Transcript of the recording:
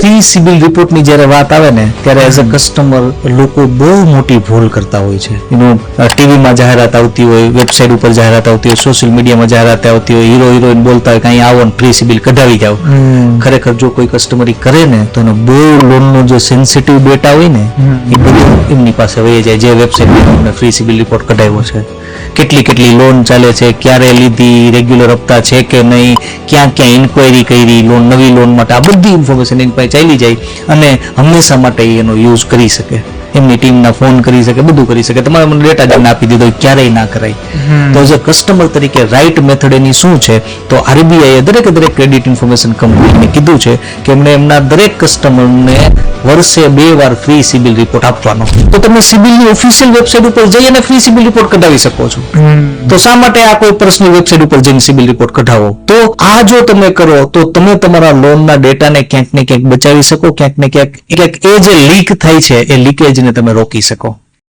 Pre CIBIL રિપોર્ટની જ્યારે વાત આવે ને ત્યારે એઝ અ કસ્ટમર લોકો બહુ મોટી ભૂલ કરતા હોય છે. ટીવીમાં જાહેરાત આવતી હોય, વેબસાઇટ ઉપર જાહેરાત આવતી હોય, સોશિયલ મીડિયામાં જાહેરાત આવતી હોય, હીરો હિરોઈન બોલતા હોય કે અહીં આવો ને પ્રી સિબિલ કઢાવી જાવ. ખરેખર જો કોઈ કસ્ટમર કરે ને તો એનો બહુ લોનનો જે સેન્સિટિવ ડેટા હોય ને એ બધું એમની પાસે વહી જાય. જે વેબસાઇટ ફ્રી સિબિલ રિપોર્ટ કઢાવ્યો છે, કેટલી લોન ચાલે છે, ક્યારે લીધી, રેગ્યુલર હપ્તા છે કે નહીં, ક્યાં ઇન્ક્વાયરી કરી, લોન નવી લોન માટે, આ બધી ઇન્ફોર્મેશન એની પાસે ચાલી જાય અને હંમેશા માટે એનો યુઝ કરી શકે. એમની ટીમના ફોન કરી શકે, બધું કરી શકે. તમારે મને ડેટા જઈને આપી દીધો, ક્યારેય ના કરાય. તો એઝ અ કસ્ટમર તરીકે રાઈટ મેથડ એની શું છે? તો આરબીઆઈએ દરેક ક્રેડિટ ઇન્ફોર્મેશન કંપનીને કીધું છે કે એમણે એમના દરેક કસ્ટમરને વર્ષે 2 વાર ફ્રી સિબિલ રિપોર્ટ આપવાનો. તો તમે સિબિલની ઓફિશિયલ વેબસાઇટ ઉપર જઈ અને ફ્રી સિબિલ રિપોર્ટ કઢાવી શકો છો. તો શા માટે આ કોઈ પર્સનલ વેબસાઇટ ઉપર જઈને સિબિલ રિપોર્ટ કઢાવો? તો આ જો તમે કરો તો તમે તમારા લોનના ડેટાને ક્યાંક ને ક્યાંક બચાવી શકો, ક્યાંક ને ક્યાંક એ જે લીક થાય છે એ લીકેજને તમે રોકી શકો.